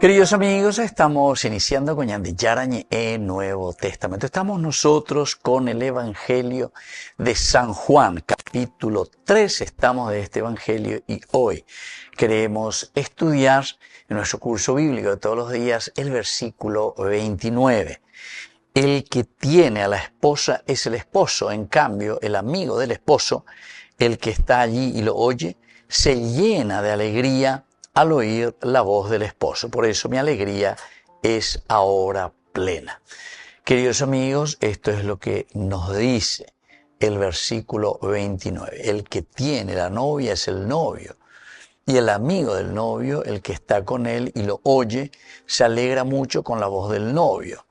Queridos amigos, estamos iniciando con Yarañe el Nuevo Testamento. Estamos nosotros con el Evangelio de San Juan, capítulo 3. Estamos de este Evangelio y hoy queremos estudiar en nuestro curso bíblico de todos los días el versículo 29. El que tiene a la esposa es el esposo, en cambio el amigo del esposo, el que está allí y lo oye, se llena de alegría al oír la voz del esposo. Por eso mi alegría es ahora plena. Queridos amigos, esto es lo que nos dice el versículo 29. El que tiene la novia es el novio. Y el amigo del novio, el que está con él y lo oye, se alegra mucho con la voz del novio.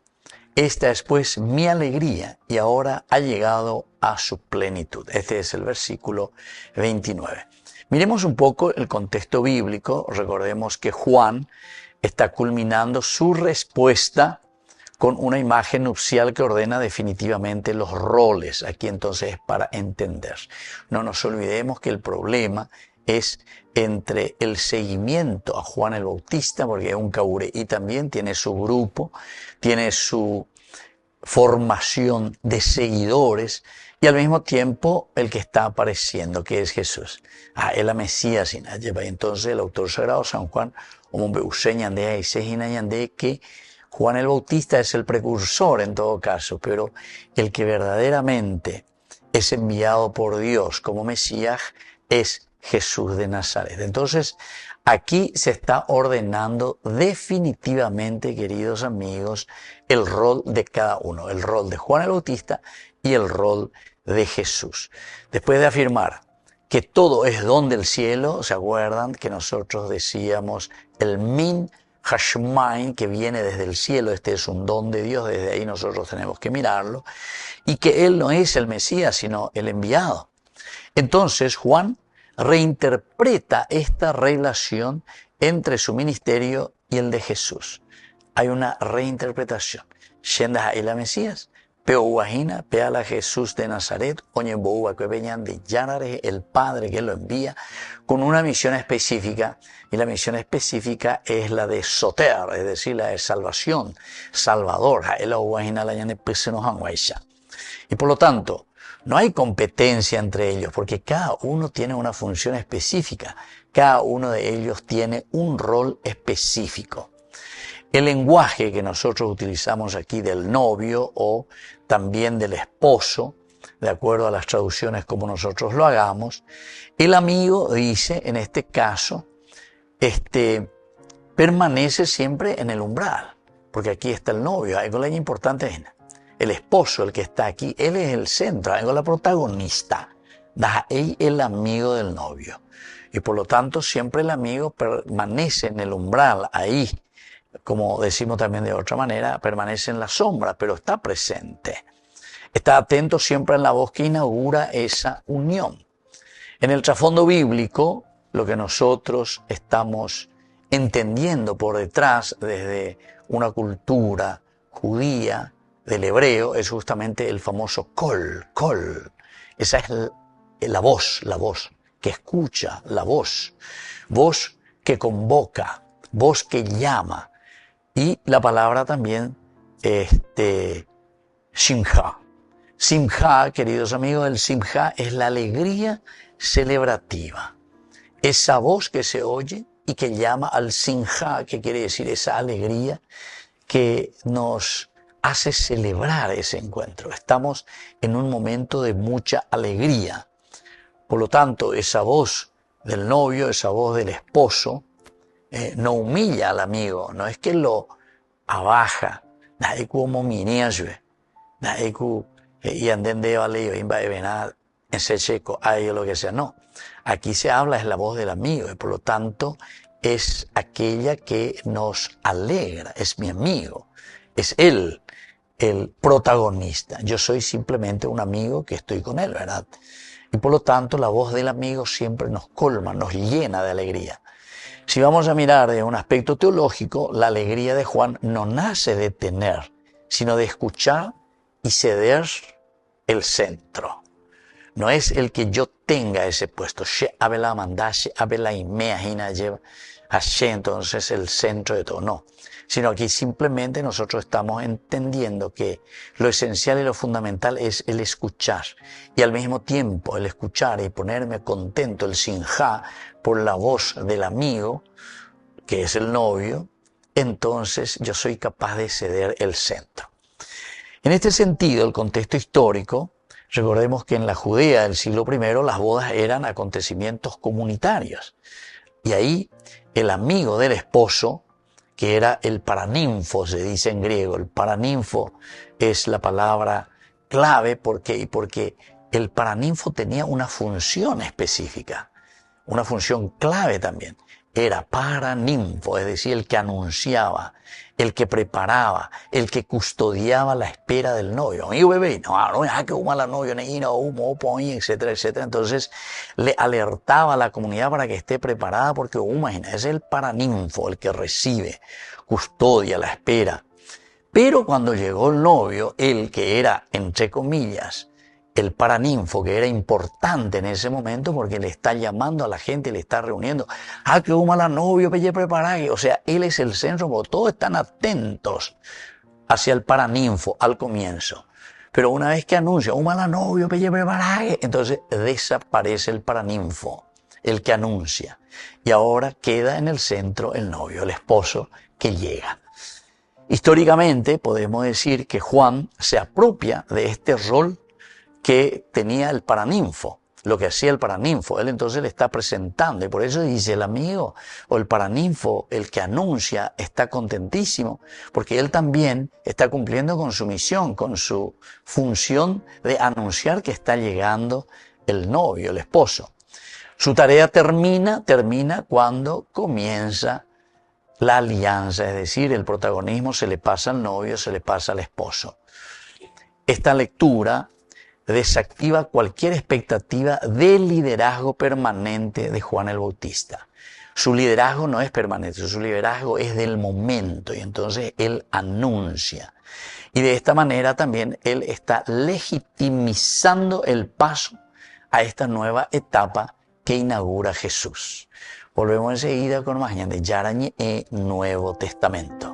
Esta es pues mi alegría y ahora ha llegado a su plenitud. Este es el versículo 29. Miremos un poco el contexto bíblico. Recordemos que Juan está culminando su respuesta con una imagen nupcial que ordena definitivamente los roles. Aquí entonces es para entender. No nos olvidemos que el problema es entre el seguimiento a Juan el Bautista, porque es un caure y también tiene su grupo, tiene su formación de seguidores, y al mismo tiempo el que está apareciendo, que es Jesús. Es la Mesías. Entonces el autor sagrado San Juan, que Juan el Bautista es el precursor en todo caso, pero el que verdaderamente es enviado por Dios como Mesías es Jesús de Nazaret. Entonces aquí se está ordenando definitivamente, queridos amigos, el rol de cada uno, el rol de Juan el Bautista y el rol de Jesús. Después de afirmar que todo es don del cielo, ¿se acuerdan que nosotros decíamos el min hashmain, que viene desde el cielo? Este es un don de Dios, desde ahí nosotros tenemos que mirarlo, y que Él no es el Mesías, sino el enviado. Entonces Juan reinterpreta esta relación entre su ministerio y el de Jesús. Hay una reinterpretación. Shendas a la Mesías, Peuahina, Peala Jesús de Nazaret, Oñeboua que venían de Yanare, el Padre que lo envía, con una misión específica, y la misión específica es la de Soter, es decir, la de salvación, Salvador, y por lo tanto, no hay competencia entre ellos, porque cada uno tiene una función específica, cada uno de ellos tiene un rol específico. El lenguaje que nosotros utilizamos aquí del novio o también del esposo, de acuerdo a las traducciones como nosotros lo hagamos, el amigo dice, en este caso, permanece siempre en el umbral, porque aquí está el novio, algo muy importante es el esposo, el que está aquí, él es el centro, algo la protagonista, él el amigo del novio, y por lo tanto siempre el amigo permanece en el umbral, ahí, como decimos también de otra manera, permanece en la sombra, pero está presente. Está atento siempre en la voz que inaugura esa unión. En el trasfondo bíblico, lo que nosotros estamos entendiendo por detrás desde una cultura judía del hebreo es justamente el famoso kol. Esa es la voz que escucha, la voz que convoca, voz que llama. Y la palabra también, simja. Simja, queridos amigos, el simja es la alegría celebrativa. Esa voz que se oye y que llama al simja, que quiere decir esa alegría que nos hace celebrar ese encuentro. Estamos en un momento de mucha alegría. Por lo tanto, esa voz del novio, esa voz del esposo, no humilla al amigo, no es que lo abaja, lo que sea, no. Aquí se habla, es la voz del amigo, y por lo tanto es aquella que nos alegra, es mi amigo, es él el protagonista. Yo soy simplemente un amigo que estoy con él, ¿verdad? Y por lo tanto la voz del amigo siempre nos colma, nos llena de alegría. Si vamos a mirar de un aspecto teológico, la alegría de Juan no nace de tener, sino de escuchar y ceder el centro. No es el que yo tenga ese puesto. Entonces el centro de todo. No. Sino aquí simplemente nosotros estamos entendiendo que lo esencial y lo fundamental es el escuchar. Y al mismo tiempo el escuchar y ponerme contento, el sinjá, por la voz del amigo, que es el novio, entonces yo soy capaz de ceder el centro. En este sentido, el contexto histórico, recordemos que en la Judea del siglo I las bodas eran acontecimientos comunitarios. Y ahí el amigo del esposo, que era el paraninfo, se dice en griego. El paraninfo es la palabra clave porque el paraninfo tenía una función específica, una función clave también. Era paraninfo, es decir, el que anunciaba, el que preparaba, el que custodiaba la espera del novio. Amigo bebé, no deja que uma la novia, etcétera, etcétera. Entonces le alertaba a la comunidad para que esté preparada porque imagina, es el paraninfo, el que recibe, custodia, la espera. Pero cuando llegó el novio, el que era, entre comillas, el paraninfo, que era importante en ese momento porque le está llamando a la gente, le está reuniendo. Que uma la novio, pelle preparada. O sea, él es el centro, porque todos están atentos hacia el paraninfo al comienzo. Pero una vez que anuncia, uma la novio, pelle preparada, entonces desaparece el paraninfo, el que anuncia. Y ahora queda en el centro el novio, el esposo que llega. Históricamente podemos decir que Juan se apropia de este rol que tenía el paraninfo, lo que hacía el paraninfo. Él entonces le está presentando y por eso dice el amigo o el paraninfo, el que anuncia, está contentísimo porque él también está cumpliendo con su misión, con su función de anunciar que está llegando el novio, el esposo. Su tarea termina cuando comienza la alianza, es decir, el protagonismo se le pasa al novio, se le pasa al esposo. Esta lectura desactiva cualquier expectativa de liderazgo permanente de Juan el Bautista. Su liderazgo no es permanente, su liderazgo es del momento y entonces él anuncia. Y de esta manera también él está legitimizando el paso a esta nueva etapa que inaugura Jesús. Volvemos enseguida con más de Yarañe e Nuevo Testamento.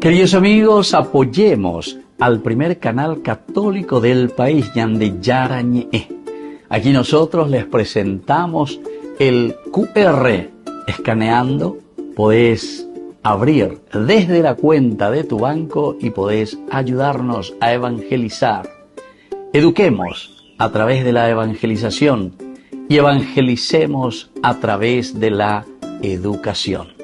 Queridos amigos, apoyemos al primer canal católico del país, Yande Yarañe. Aquí nosotros les presentamos el QR. Escaneando, podés abrir desde la cuenta de tu banco y podés ayudarnos a evangelizar. Eduquemos a través de la evangelización y evangelicemos a través de la educación.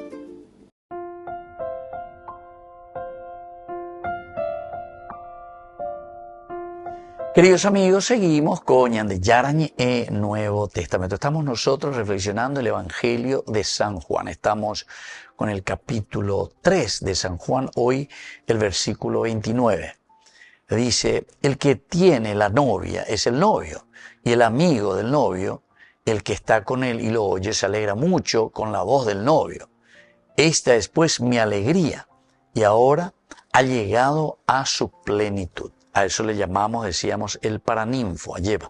Queridos amigos, seguimos con Yande Yarañe e Nuevo Testamento. Estamos nosotros reflexionando el Evangelio de San Juan. Estamos con el capítulo 3 de San Juan, hoy el versículo 29. Dice, el que tiene la novia es el novio, y el amigo del novio, el que está con él y lo oye, se alegra mucho con la voz del novio. Esta es pues mi alegría, y ahora ha llegado a su plenitud. A eso le llamamos, decíamos, el paraninfo, lleva.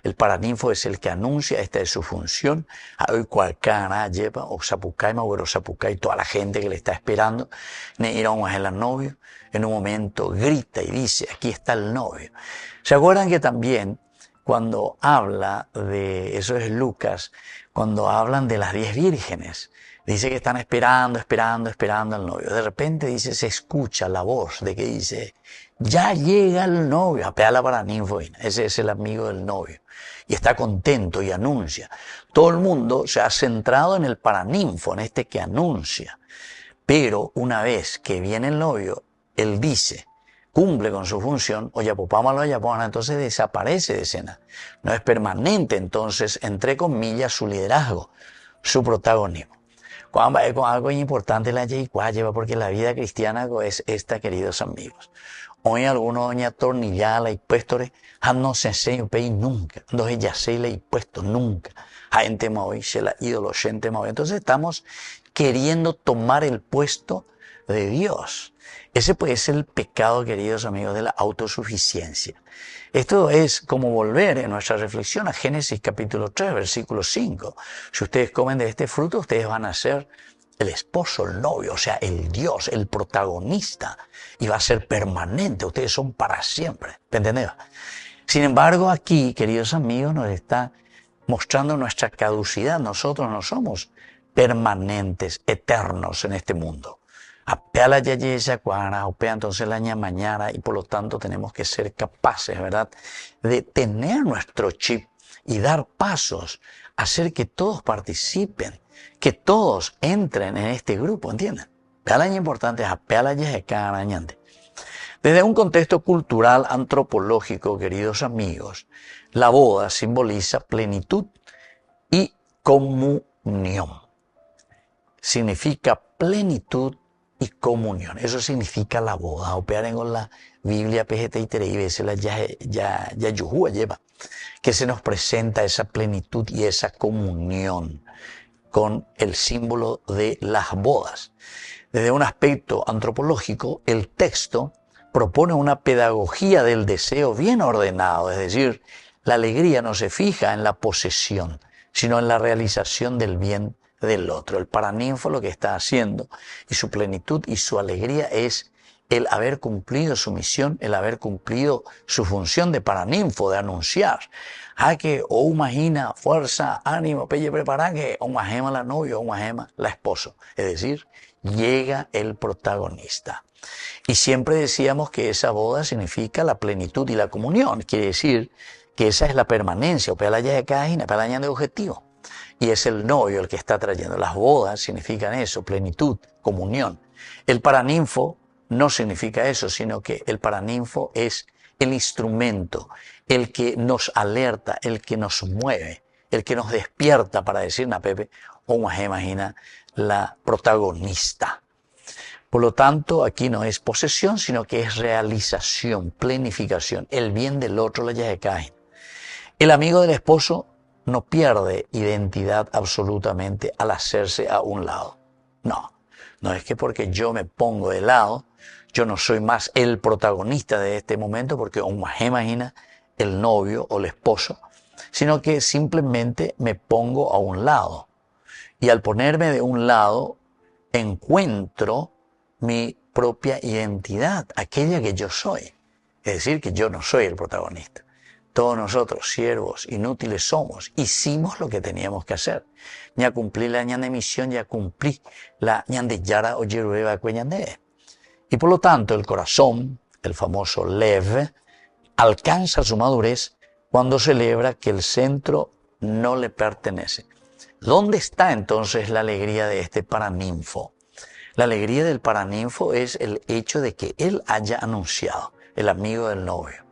El paraninfo es el que anuncia, esta es su función. Hoy cualquiera lleva, o Zapucay, Mauro Zapucay, toda la gente que le está esperando, Neirón es el novio, en un momento grita y dice, aquí está el novio. ¿Se acuerdan que también cuando habla de, eso es Lucas, cuando hablan de las 10 vírgenes, dice que están esperando al novio. De repente dice, se escucha la voz de que dice, ya llega el novio. Apea la paraninfo, ese es el amigo del novio. Y está contento y anuncia. Todo el mundo se ha centrado en el paraninfo, en este que anuncia. Pero una vez que viene el novio, él dice, cumple con su función, entonces desaparece de escena. No es permanente, entonces, entre comillas, su liderazgo, su protagonismo. Con algo importante la lleva porque la vida cristiana es esta, queridos amigos. Hoy algunos doña tornillala y puestores, no se enseñó pei nunca, entonces ya se le puesto nunca. A ente hoy se la ídolo gente. Entonces estamos queriendo tomar el puesto de Dios. Ese puede ser el pecado, queridos amigos, de la autosuficiencia. Esto es como volver en nuestra reflexión a Génesis capítulo 3, versículo 5. Si ustedes comen de este fruto, ustedes van a ser el esposo, el novio, o sea, el Dios, el protagonista, y va a ser permanente. Ustedes son para siempre. ¿Me entendés? Sin embargo, aquí, queridos amigos, nos está mostrando nuestra caducidad. Nosotros no somos permanentes, eternos en este mundo. Apea la yayesa cuara, opea entonces la mañana, y por lo tanto tenemos que ser capaces, ¿verdad?, de tener nuestro chip y dar pasos, hacer que todos participen, que todos entren en este grupo, ¿entienden? Apea la importante es apea la yayesa arañante. Desde un contexto cultural antropológico, queridos amigos, la boda simboliza plenitud y comunión. Significa plenitud y comunión. Eso significa la boda. Opear en la Biblia PGT y Tereí, ya Yuhua lleva, que se nos presenta esa plenitud y esa comunión con el símbolo de las bodas. Desde un aspecto antropológico, el texto propone una pedagogía del deseo bien ordenado, es decir, la alegría no se fija en la posesión, sino en la realización del bien del otro. El paraninfo lo que está haciendo y su plenitud y su alegría es el haber cumplido su misión, el haber cumplido su función de paraninfo, de anunciar. Que o imagina fuerza, ánimo, pelle prepara que o majema la novia o majema la esposo. Es decir, llega el protagonista. Y siempre decíamos que esa boda significa la plenitud y la comunión. Quiere decir que esa es la permanencia, o la de caína, para de objetivo. Y es el novio el que está trayendo. Las bodas significan eso, plenitud, comunión. El paraninfo no significa eso, sino que el paraninfo es el instrumento, el que nos alerta, el que nos mueve, el que nos despierta para decir, na Pepe, o imagina la protagonista. Por lo tanto, aquí no es posesión, sino que es realización, planificación, el bien del otro, la yajecaje. El amigo del esposo no pierde identidad absolutamente al hacerse a un lado. No es que porque yo me pongo de lado, yo no soy más el protagonista de este momento, porque imagina el novio o el esposo, sino que simplemente me pongo a un lado. Y al ponerme de un lado, encuentro mi propia identidad, aquella que yo soy. Es decir, que yo no soy el protagonista. Todos nosotros, siervos inútiles somos, hicimos lo que teníamos que hacer. Ya cumplí la ñan de misión, ya cumplí la ñan de yara o yerueva cueñande. Y por lo tanto, el corazón, el famoso lev, alcanza su madurez cuando celebra que el centro no le pertenece. ¿Dónde está entonces la alegría de este paraninfo? La alegría del paraninfo es el hecho de que él haya anunciado, el amigo del novio.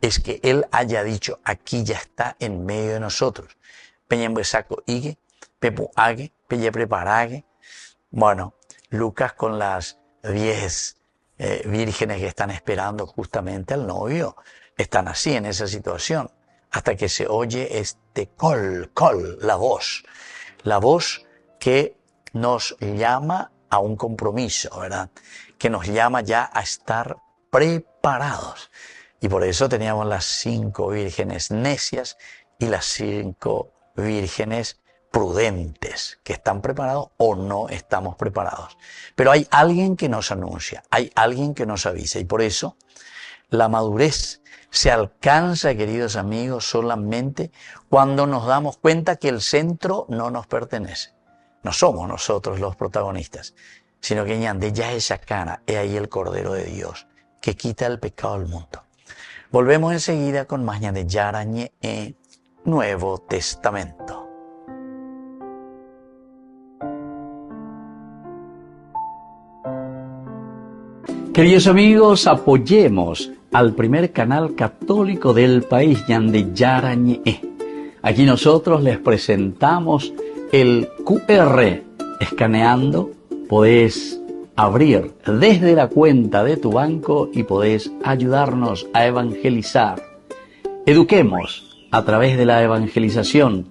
Es que él haya dicho, aquí ya está en medio de nosotros. Peñembesaco igue, pepu ague, pelle preparague. Bueno, Lucas con las 10 vírgenes que están esperando justamente al novio, están así en esa situación, hasta que se oye este col, la voz que nos llama a un compromiso, ¿verdad? Que nos llama ya a estar preparados. Y por eso teníamos las 5 vírgenes necias y las 5 vírgenes prudentes, que están preparados o no estamos preparados. Pero hay alguien que nos anuncia, hay alguien que nos avisa. Y por eso la madurez se alcanza, queridos amigos, solamente cuando nos damos cuenta que el centro no nos pertenece. No somos nosotros los protagonistas, sino que ñande ya esa cara, es ahí el Cordero de Dios, que quita el pecado del mundo. Volvemos enseguida con más de Yarañe Nuevo Testamento. Queridos amigos, apoyemos al primer canal católico del país, Ñande Yarañe. Aquí nosotros les presentamos el QR. Escaneando, podés abrir desde la cuenta de tu banco y podés ayudarnos a evangelizar. Eduquemos a través de la evangelización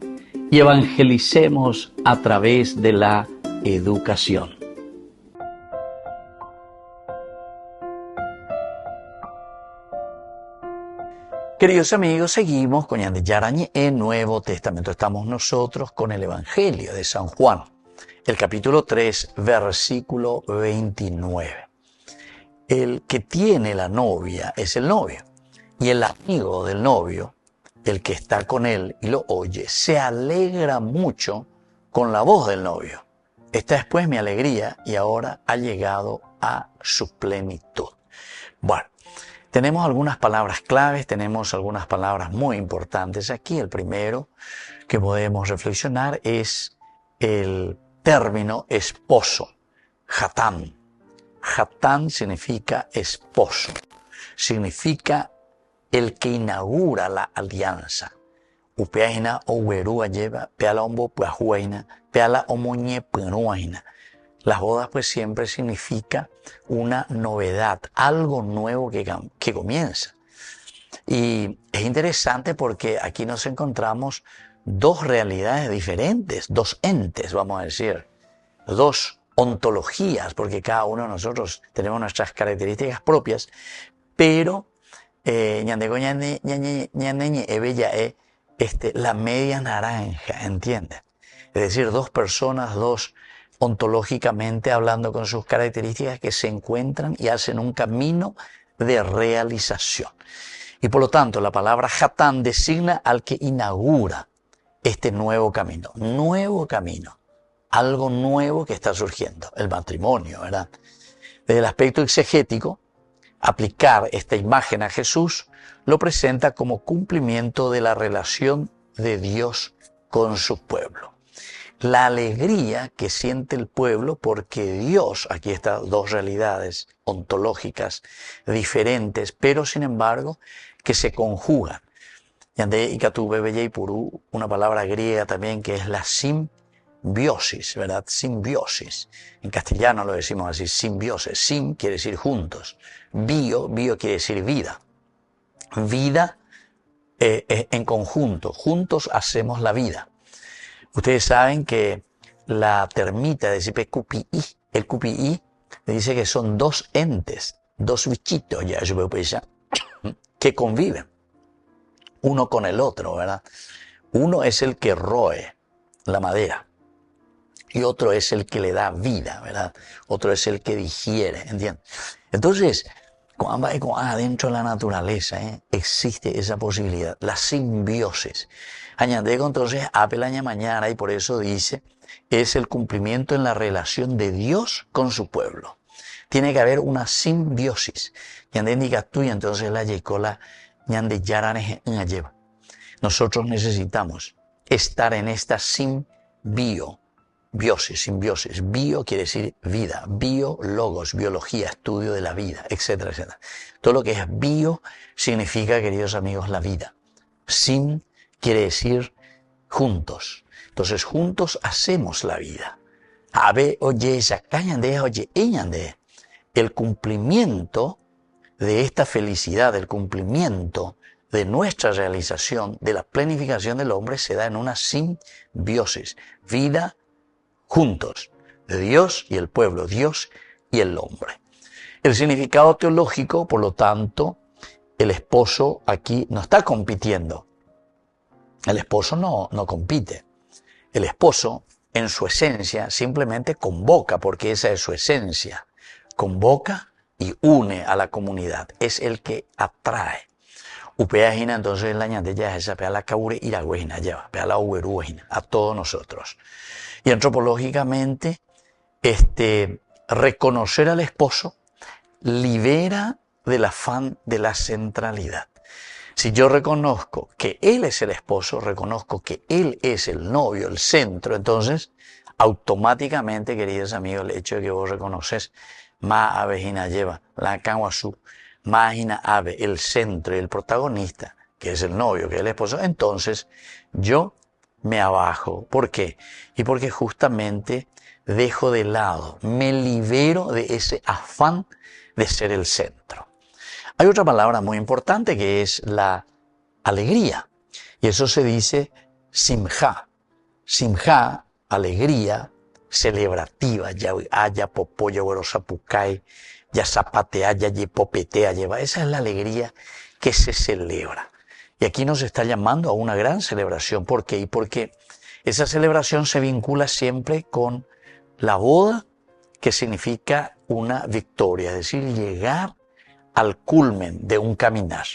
y evangelicemos a través de la educación. Queridos amigos, seguimos con Yandi Yarañe en Nuevo Testamento. Estamos nosotros con el Evangelio de San Juan, el capítulo 3, versículo 29. El que tiene la novia es el novio, y el amigo del novio, el que está con él y lo oye, se alegra mucho con la voz del novio. Esta es pues mi alegría y ahora ha llegado a su plenitud. Bueno, tenemos algunas palabras claves, tenemos algunas palabras muy importantes aquí. El primero que podemos reflexionar es el término esposo, hatán. Hatán significa esposo, significa el que inaugura la alianza. Upeaina o werua lleva, peala ombo puajuaina, peala omoñe puanuaina. Las bodas pues siempre significa una novedad, algo nuevo que comienza. Y es interesante porque aquí nos encontramos dos realidades diferentes, dos entes, vamos a decir, dos ontologías, porque cada uno de nosotros tenemos nuestras características propias, pero la media naranja, ¿entiendes? Es decir, dos personas, dos ontológicamente hablando con sus características que se encuentran y hacen un camino de realización. Y por lo tanto, la palabra hatán designa al que inaugura este nuevo camino, algo nuevo que está surgiendo, el matrimonio, ¿verdad? Desde el aspecto exegético, aplicar esta imagen a Jesús lo presenta como cumplimiento de la relación de Dios con su pueblo. La alegría que siente el pueblo porque Dios, aquí están dos realidades ontológicas diferentes, pero sin embargo que se conjugan. Yandé y Katube Belle y Purú, una palabra griega también que es la simbiosis, ¿verdad? Simbiosis. En castellano lo decimos así, simbiosis. Sim quiere decir juntos. Bio quiere decir vida. Vida en conjunto. Juntos hacemos la vida. Ustedes saben que la termita de el QPI dice que son dos entes, dos bichitos ya, que conviven uno con el otro, ¿verdad? Uno es el que roe la madera y otro es el que le da vida, ¿verdad? Otro es el que digiere, ¿entiendes? Entonces, adentro de la naturaleza existe esa posibilidad, la simbiosis. Añadeco entonces apelaña mañana y por eso dice, es el cumplimiento en la relación de Dios con su pueblo. Tiene que haber una simbiosis. Entonces la yecola nosotros necesitamos estar en esta simbiosis. Bio quiere decir vida, biólogos, biología, estudio de la vida, etcétera, etcétera. Todo lo que es bio significa, queridos amigos, la vida. Sim quiere decir juntos. Entonces, juntos hacemos la vida. El cumplimiento de esta felicidad, el cumplimiento de nuestra realización, de la planificación del hombre, se da en una simbiosis. Vida juntos, de Dios y el pueblo, Dios y el hombre. El significado teológico, por lo tanto, el esposo aquí no está compitiendo. El esposo no compite. El esposo, en su esencia, simplemente convoca, porque esa es su esencia. Convoca y une a la comunidad. Es el que atrae. Upeajina, entonces la ñandella esa, pea la caure iragüejina, lleva, pea la uberuejina, a todos nosotros. Y antropológicamente, reconocer al esposo libera del afán de la centralidad. Si yo reconozco que él es el esposo, reconozco que él es el novio, el centro, entonces automáticamente, queridos amigos, el hecho de que vos reconoces ma avejina lleva, la kanwasu, mágina ave, el centro y el protagonista, que es el novio, que es el esposo, entonces yo me abajo. ¿Por qué? Y porque justamente dejo de lado, me libero de ese afán de ser el centro. Hay otra palabra muy importante que es la alegría. Y eso se dice simja. Simja, alegría, celebrativa, ya haya popoya, güerosapucay, ya zapatea, ya yepopetea, lleva. Esa es la alegría que se celebra. Y aquí nos está llamando a una gran celebración. ¿Por qué? Y porque esa celebración se vincula siempre con la boda, que significa una victoria, es decir, llegar al culmen de un caminar.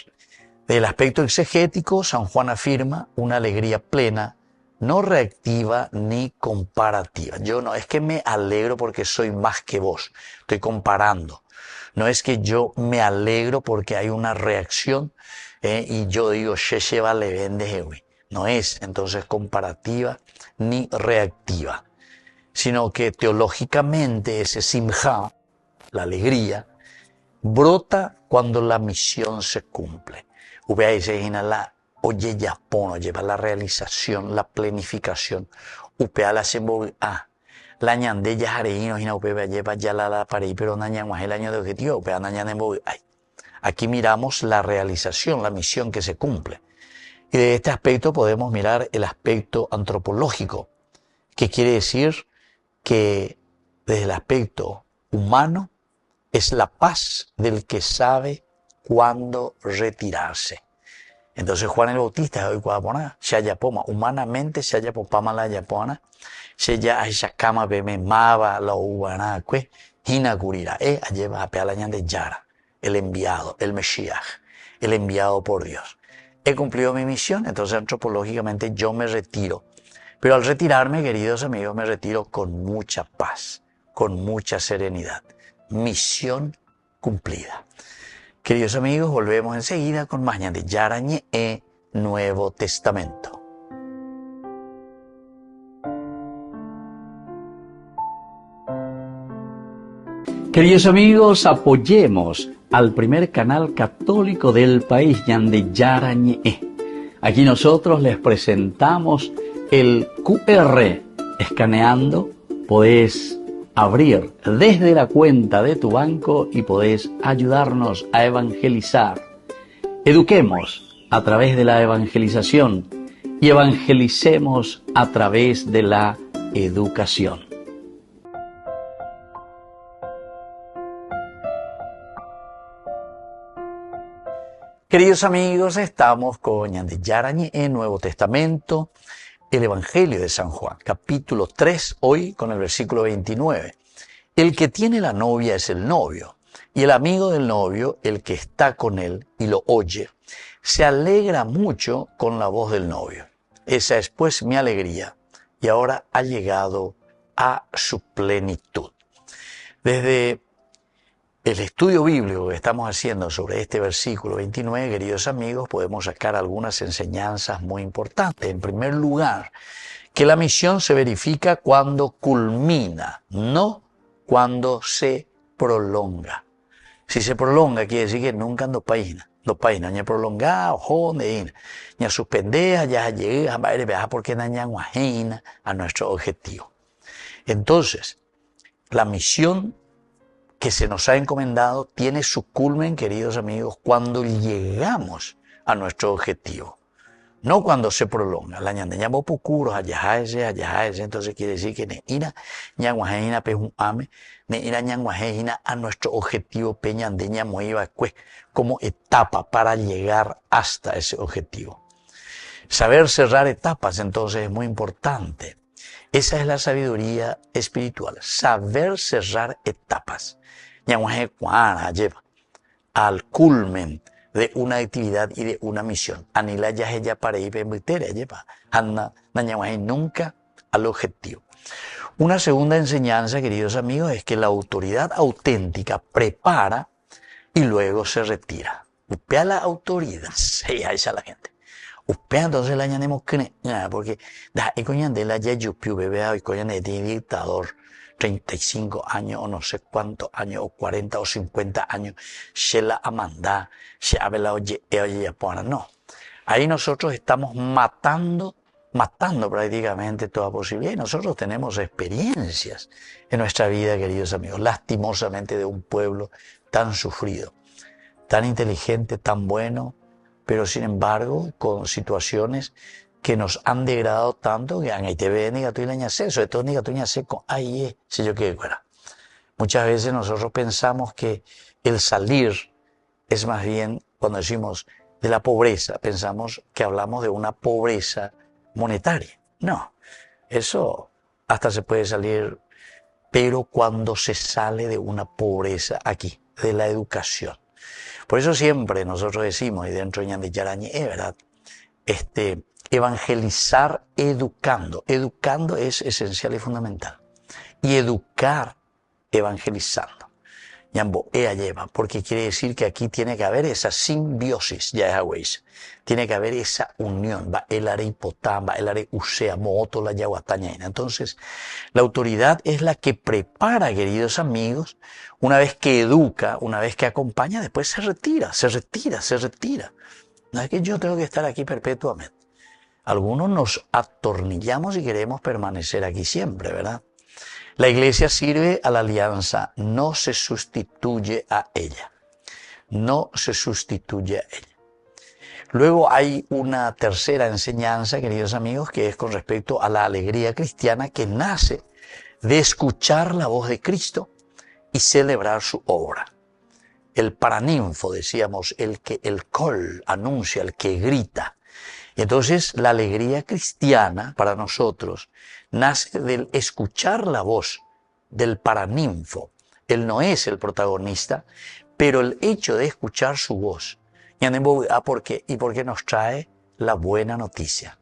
Desde el aspecto exegético, San Juan afirma una alegría plena, no reactiva ni comparativa. Yo no es que me alegro porque soy más que vos, estoy comparando. No es que yo me alegro porque hay una reacción y yo digo, Sheshe vale vende. No es entonces comparativa ni reactiva, sino que teológicamente ese simja, la alegría, brota cuando la misión se cumple. Ubea dice, la oye yapono, lleva la realización, la planificación. Upea la sembo, la ñande ya jareino, hina upea lleva ya la parei, pero nañan el año de objetivo, upea nañan en ay. Aquí miramos la realización, la misión que se cumple. Y de este aspecto podemos mirar el aspecto antropológico, que quiere decir que desde el aspecto humano es la paz del que sabe cuándo retirarse. Entonces Juan el Bautista hoy cuadapona, se haya poma, humanamente se haya popama la yapona, se ya esa cama beme mava la ubana que hina curira, lleva a pealañan de Yara, el enviado, el Mesías, el enviado por Dios. He cumplido mi misión, entonces antropológicamente yo me retiro. Pero al retirarme, queridos amigos, me retiro con mucha paz, con mucha serenidad. Misión cumplida. Queridos amigos, volvemos enseguida con más de Yarañe Nuevo Testamento. Queridos amigos, apoyemos al primer canal católico del país, Yande Yarañe. Aquí nosotros les presentamos el QR. Escaneando, podés abrir desde la cuenta de tu banco y podés ayudarnos a evangelizar. Eduquemos a través de la evangelización y evangelicemos a través de la educación. Queridos amigos, estamos con Yande Yarañe en Nuevo Testamento, el Evangelio de San Juan, capítulo 3, hoy con el versículo 29. El que tiene la novia es el novio, y el amigo del novio, el que está con él y lo oye, se alegra mucho con la voz del novio. Esa es pues mi alegría, y ahora ha llegado a su plenitud. Desde el estudio bíblico que estamos haciendo sobre este versículo 29, queridos amigos, podemos sacar algunas enseñanzas muy importantes. En primer lugar, que la misión se verifica cuando culmina, no cuando se prolonga. Si se prolonga, quiere decir que nunca ando paína. Los paínas, ni prolongado, jonde, ni suspender, ya llega, porque nañan a nuestro objetivo. Entonces, la misión que se nos ha encomendado tiene su culmen, queridos amigos, cuando llegamos a nuestro objetivo, no cuando se prolonga. La ñanda ñamo pucuros, ayajaese, entonces quiere decir que ne ira ñanguajeina pejun ame, ne ira ñanguajeina a nuestro objetivo peñande ñamo iba como etapa para llegar hasta ese objetivo. Saber cerrar etapas entonces es muy importante. Esa es la sabiduría espiritual, saber cerrar etapas. Lleva al culmen de una actividad y de una misión. Anila ya ella para ir lleva nunca al objetivo. Una segunda enseñanza, queridos amigos, es que la autoridad auténtica prepara y luego se retira. Upea la autoridad, esa es la gente. Upea entonces la ñanemos porque da de la ya yupiu bebé y coyan de dictador 35 años o no sé cuántos años o 40 o 50 años se la amanda se habla oye no. Ahí nosotros estamos matando prácticamente toda posibilidad y nosotros tenemos experiencias en nuestra vida, queridos amigos, lastimosamente de un pueblo tan sufrido, tan inteligente, tan bueno, pero sin embargo con situaciones que nos han degradado tanto que ahí te ve negativo y lañase, sobre todo negativo y lañase con ahí si yo quiero fuera. Muchas veces nosotros pensamos que el salir es más bien cuando decimos de la pobreza. Pensamos que hablamos de una pobreza monetaria. No, eso hasta se puede salir, pero cuando se sale de una pobreza aquí, de la educación. Por eso siempre nosotros decimos, y dentro de Ñande Yarañe, ¿verdad? Evangelizar educando. Educando es esencial y fundamental. Y educar evangelizando. Ñambo, ella lleva, porque quiere decir que aquí tiene que haber esa simbiosis, ya es agüeis. Tiene que haber esa unión, va el are hipotán, va el are usea, mooto la yaguatañaina. Entonces, la autoridad es la que prepara, queridos amigos, una vez que educa, una vez que acompaña, después se retira. No es que yo tengo que estar aquí perpetuamente. Algunos nos atornillamos y queremos permanecer aquí siempre, ¿verdad? La iglesia sirve a la alianza, no se sustituye a ella. No se sustituye a ella. Luego hay una tercera enseñanza, queridos amigos, que es con respecto a la alegría cristiana que nace de escuchar la voz de Cristo y celebrar su obra. El paraninfo, decíamos, el col anuncia, el que grita. Y entonces la alegría cristiana para nosotros nace del escuchar la voz del paraninfo. Él no es el protagonista, pero el hecho de escuchar su voz, ¿por qué? Y porque nos trae la buena noticia.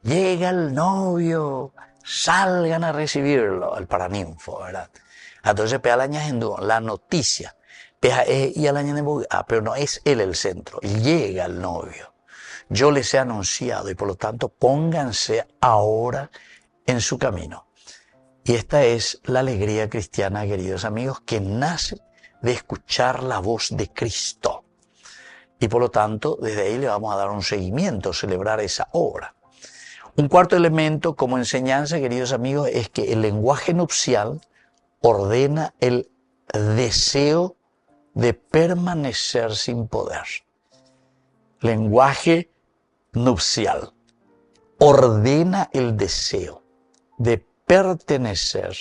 Llega el novio, salgan a recibirlo, el paraninfo, ¿verdad? Entonces, la noticia, pero no es él el centro, llega el novio. Yo les he anunciado y por lo tanto pónganse ahora en su camino. Y esta es la alegría cristiana, queridos amigos, que nace de escuchar la voz de Cristo. Y por lo tanto, desde ahí le vamos a dar un seguimiento, celebrar esa obra. Un cuarto elemento como enseñanza, queridos amigos, es que el lenguaje nupcial ordena el deseo de permanecer sin poder. Lenguaje nupcial ordena el deseo de pertenecer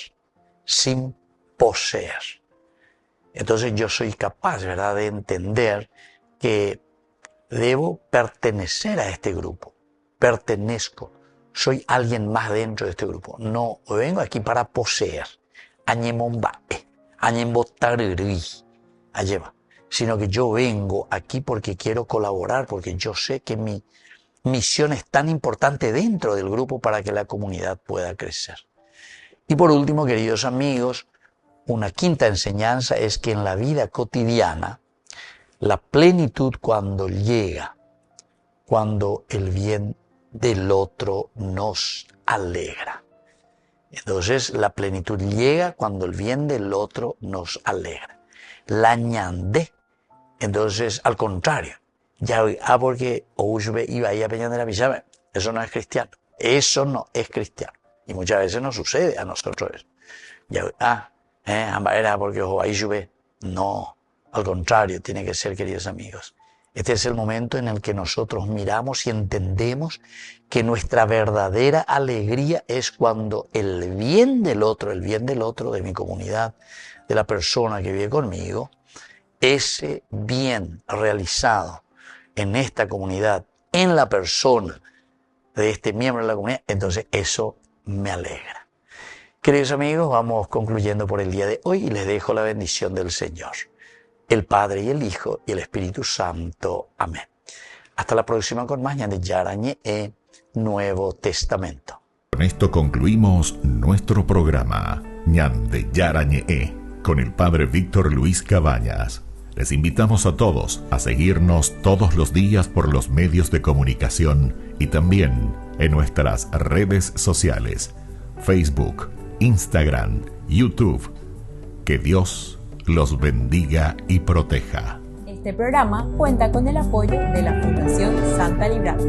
sin poseer. Entonces yo soy capaz, ¿verdad?, de entender que debo pertenecer a este grupo. Pertenezco. Soy alguien más dentro de este grupo. No vengo aquí para poseer. Sino que yo vengo aquí porque quiero colaborar, porque yo sé que mi misión es tan importante dentro del grupo para que la comunidad pueda crecer. Y por último, queridos amigos, una quinta enseñanza es que en la vida cotidiana, la plenitud cuando llega, cuando el bien del otro nos alegra. Entonces, la plenitud llega cuando el bien del otro nos alegra. La ñandé, entonces, al contrario, porque iba ahí a Peña de la Villa, eso no es cristiano. Eso no es cristiano. Y muchas veces nos sucede a nosotros. Era porque no, al contrario, tiene que ser, queridos amigos. Este es el momento en el que nosotros miramos y entendemos que nuestra verdadera alegría es cuando el bien del otro de mi comunidad, de la persona que vive conmigo, ese bien realizado en esta comunidad, en la persona de este miembro de la comunidad, entonces eso me alegra. Queridos amigos, vamos concluyendo por el día de hoy y les dejo la bendición del Señor, el Padre y el Hijo y el Espíritu Santo. Amén. Hasta la próxima con más Ñande Yarañe Nuevo Testamento. Con esto concluimos nuestro programa Ñande Yarañe con el Padre Víctor Luis Cabañas. Les invitamos a todos a seguirnos todos los días por los medios de comunicación y también en nuestras redes sociales, Facebook, Instagram, YouTube. Que Dios los bendiga y proteja. Este programa cuenta con el apoyo de la Fundación Santa Librada.